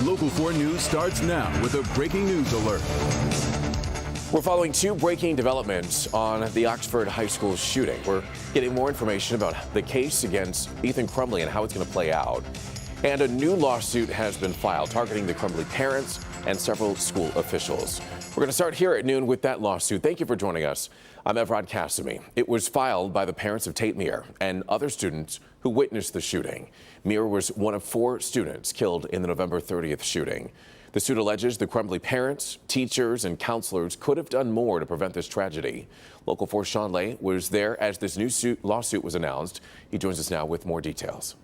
Local 4 News starts now with a breaking news alert. We're following two breaking developments on the Oxford High School shooting. We're getting more information about the case against Ethan Crumbley and how it's going to play out. And a new lawsuit has been filed targeting the Crumbley parents and several school officials. We're going to start here at noon with that lawsuit. Thank you for joining us. I'm Evrod Cassimy. It was filed by the parents of Tate Meir and other students who witnessed the shooting. Meir was one of 4 students killed in the November 30th shooting. The suit alleges the Crumbley parents, teachers, and counselors could have done more to prevent this tragedy. Local 4 Sean Lay was there as this new lawsuit was announced. He joins us now with more details.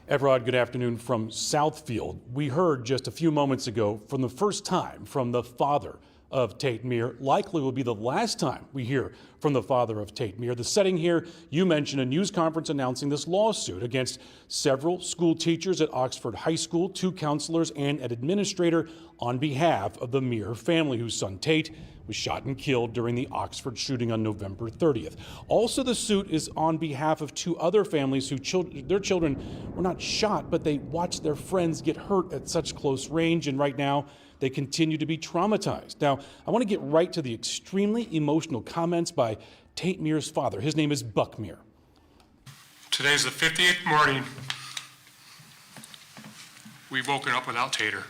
Evrod, good afternoon from Southfield. We heard just a few moments ago from the first time from the father of Tate Meir. Likely will be the last time we hear from the father of Tate Meir. The setting here, you mentioned a news conference announcing this lawsuit against several school teachers at Oxford High School, 2 counselors, and an administrator on behalf of the Meir family, whose son Tate was shot and killed during the Oxford shooting on November 30th. Also, the suit is on behalf of 2 other families their children were not shot, but they watched their friends get hurt at such close range, and right now they continue to be traumatized. Now, I want to get right to the extremely emotional comments by Tate Meir's father. His name is Buck Meir. Today's the 58th morning we've woken up without Tater.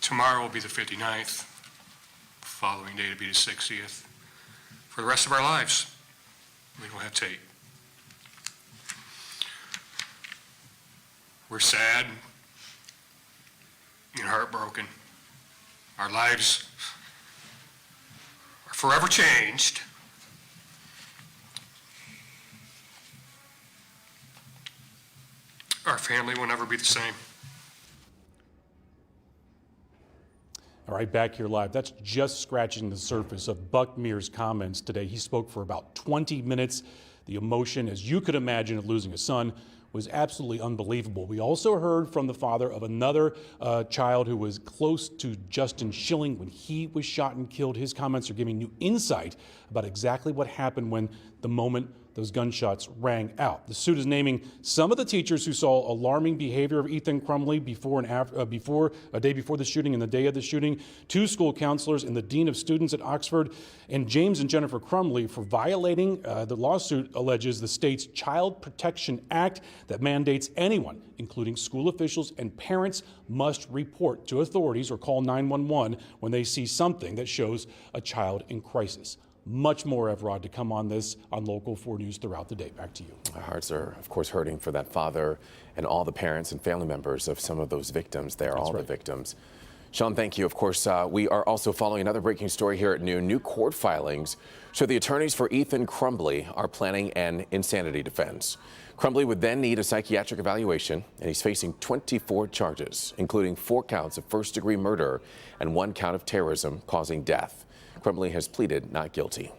Tomorrow will be the 59th, the following day to be the 60th. For the rest of our lives, we don't have Tate. We're sad and heartbroken. Our lives are forever changed. Our family will never be the same. All right, back here live. That's just scratching the surface of Buck Meir's comments today. He spoke for about 20 minutes. The emotion, as you could imagine, of losing a son was absolutely unbelievable. We also heard from the father of another child who was close to Justin Schilling when he was shot and killed. His comments are giving new insight about exactly what happened when the moment those gunshots rang out. The suit is naming some of the teachers who saw alarming behavior of Ethan Crumbley before a day before the shooting and the day of the shooting, 2 school counselors and the dean of students at Oxford, and James and Jennifer Crumbley for violating, the lawsuit alleges, the state's Child Protection Act that mandates anyone, including school officials and parents, must report to authorities or call 911 when they see something that shows a child in crisis. Much more, Evrod, to come on this on Local 4 News throughout the day. Back to you. Our hearts are, of course, hurting for that father and all the parents and family members of some of those victims. They are all the victims. Sean, thank you. Of course, we are also following another breaking story here at noon. New court filings show the attorneys for Ethan Crumbley are planning an insanity defense. Crumbley would then need a psychiatric evaluation, and he's facing 24 charges, including 4 counts of first-degree murder and 1 count of terrorism causing death. Crumbley has pleaded not guilty.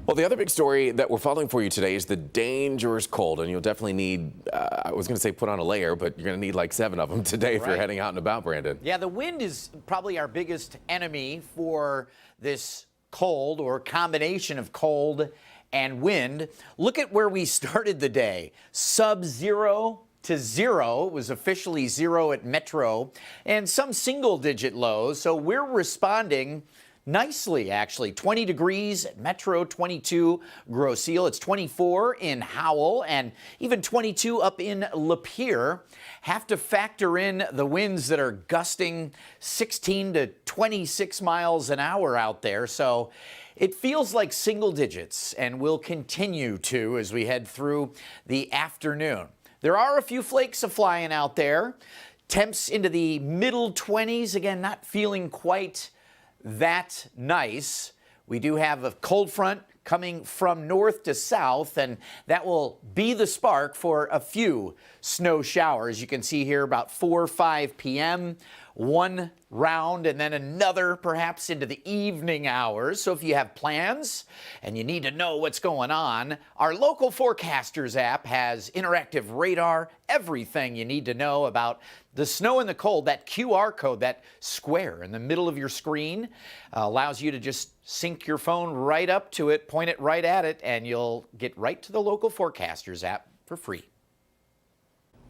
Well, the other big story that we're following for you today is the dangerous cold, and you'll definitely need, I was going to say put on a layer, but you're going to need like 7 of them today if you're heading out and about, Brandon. Yeah, the wind is probably our biggest enemy for this cold, or combination of cold and wind. Look at where we started the day. Sub-zero to 0. It was officially 0 at Metro, and some single-digit lows. So we're responding nicely, actually. 20 degrees at Metro, 22 Grosse Ile. It's 24 in Howell, and even 22 up in Lapeer. Have to factor in the winds that are gusting 16 to 26 miles an hour out there. So it feels like single digits, and will continue to as we head through the afternoon. There are a few flakes of flying out there. Temps into the middle 20s. Again, not feeling quite that nice. We do have a cold front coming from north to south, and that will be the spark for a few snow showers. You can see here about 4 or 5 p.m. one round and then another perhaps into the evening hours. So if you have plans and you need to know what's going on, our Local Forecasters app has interactive radar, everything you need to know about the snow and the cold. That QR code, that square in the middle of your screen, allows you to just sync your phone right up to it, point it right at it, and you'll get right to the Local Forecasters app for free.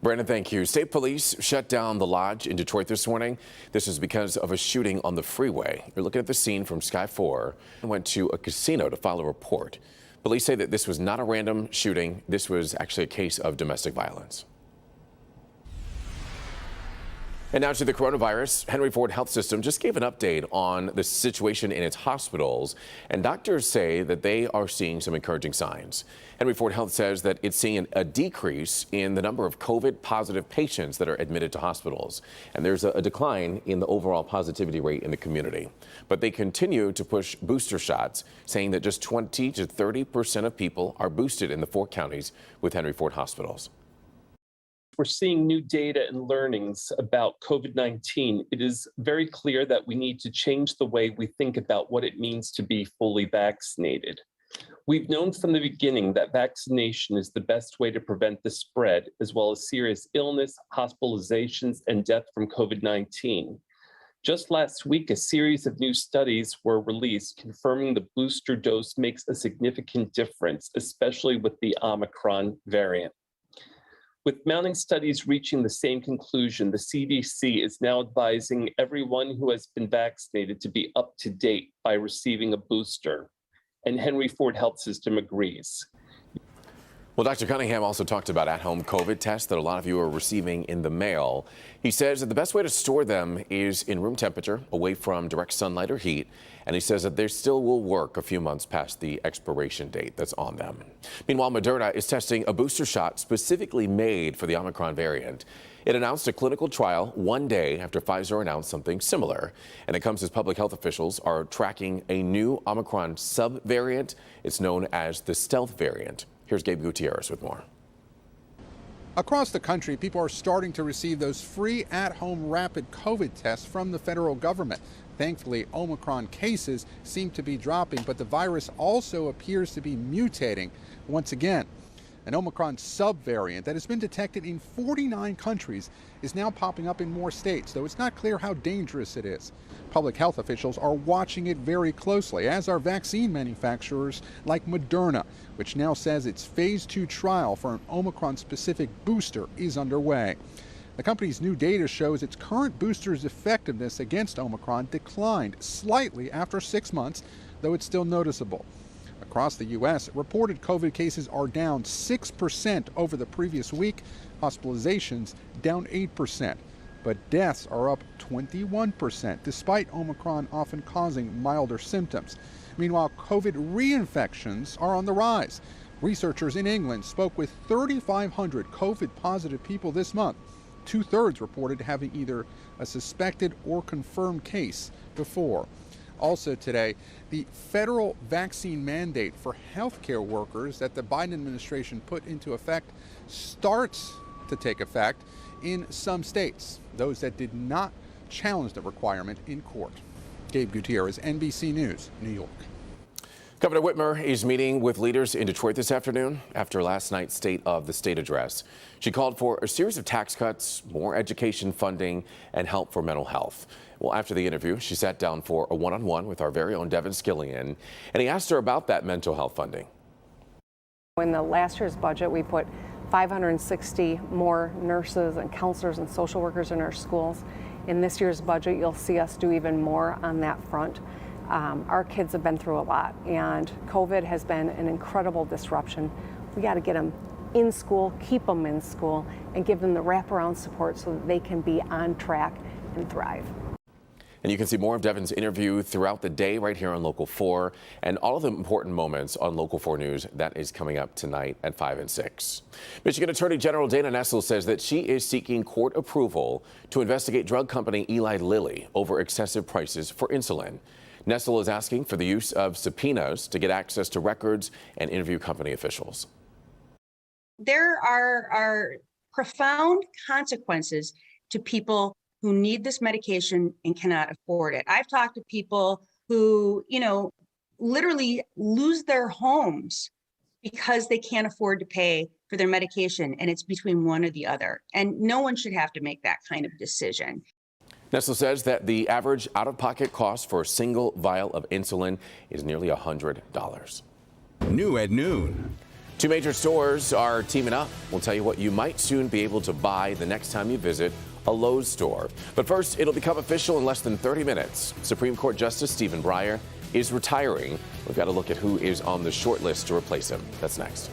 Brandon, thank you. State police shut down the lodge in Detroit this morning. This is because of a shooting on the freeway. You're looking at the scene from Sky 4 and went to a casino to file a report. Police say that this was not a random shooting. This was actually a case of domestic violence. And now to the coronavirus. Henry Ford Health System just gave an update on the situation in its hospitals, and doctors say that they are seeing some encouraging signs. Henry Ford Health says that it's seeing a decrease in the number of COVID-positive patients that are admitted to hospitals, and there's a decline in the overall positivity rate in the community. But they continue to push booster shots, saying that just 20 to 30% of people are boosted in the 4 counties with Henry Ford hospitals. We're seeing new data and learnings about COVID-19. It is very clear that we need to change the way we think about what it means to be fully vaccinated. We've known from the beginning that vaccination is the best way to prevent the spread, as well as serious illness, hospitalizations, and death from COVID-19. Just last week, a series of new studies were released confirming the booster dose makes a significant difference, especially with the Omicron variant. With mounting studies reaching the same conclusion, the CDC is now advising everyone who has been vaccinated to be up to date by receiving a booster. And Henry Ford Health System agrees. Well, Dr. Cunningham also talked about at-home COVID tests that a lot of you are receiving in the mail. He says that the best way to store them is in room temperature, away from direct sunlight or heat. And he says that they still will work a few months past the expiration date that's on them. Meanwhile, Moderna is testing a booster shot specifically made for the Omicron variant. It announced a clinical trial one day after Pfizer announced something similar. And it comes as public health officials are tracking a new Omicron subvariant. It's known as the stealth variant. Here's Gabe Gutierrez with more. Across the country, people are starting to receive those free at-home rapid COVID tests from the federal government. Thankfully, Omicron cases seem to be dropping, but the virus also appears to be mutating once again. An Omicron subvariant that has been detected in 49 countries is now popping up in more states, though it's not clear how dangerous it is. Public health officials are watching it very closely, as are vaccine manufacturers like Moderna, which now says its phase 2 trial for an Omicron-specific booster is underway. The company's new data shows its current booster's effectiveness against Omicron declined slightly after 6 months, though it's still noticeable. Across the U.S., reported COVID cases are down 6% over the previous week, hospitalizations down 8%, but deaths are up 21%, despite Omicron often causing milder symptoms. Meanwhile, COVID reinfections are on the rise. Researchers in England spoke with 3,500 COVID-positive people this month. 2/3 reported having either a suspected or confirmed case before. Also today, the federal vaccine mandate for healthcare workers that the Biden administration put into effect starts to take effect in some states, those that did not challenge the requirement in court. Gabe Gutierrez, NBC News, New York. Governor Whitmer is meeting with leaders in Detroit this afternoon after last night's State of the State address. She called for a series of tax cuts, more education funding, and help for mental health. Well, after the interview, she sat down for a one-on-one with our very own Devin Skillian, and he asked her about that mental health funding. In the last year's budget, we put 560 more nurses and counselors and social workers in our schools. In this year's budget, you'll see us do even more on that front. Our kids have been through a lot, and COVID has been an incredible disruption. We got to get them in school, keep them in school, and give them the wraparound support so that they can be on track and thrive. And you can see more of Devin's interview throughout the day right here on Local 4, and all of the important moments on Local 4 News. That is coming up tonight at 5 and 6. Michigan Attorney General Dana Nessel says that she is seeking court approval to investigate drug company Eli Lilly over excessive prices for insulin. Nessel is asking for the use of subpoenas to get access to records and interview company officials. There are profound consequences to people who need this medication and cannot afford it. I've talked to people who, literally lose their homes because they can't afford to pay for their medication, and it's between one or the other. And no one should have to make that kind of decision. Nestle says that the average out-of-pocket cost for a single vial of insulin is nearly $100. New at noon. Two major stores are teaming up. We'll tell you what you might soon be able to buy the next time you visit a Lowe's store. But first, it'll become official in less than 30 minutes. Supreme Court Justice Stephen Breyer is retiring. We've got to look at who is on the short list to replace him. That's next.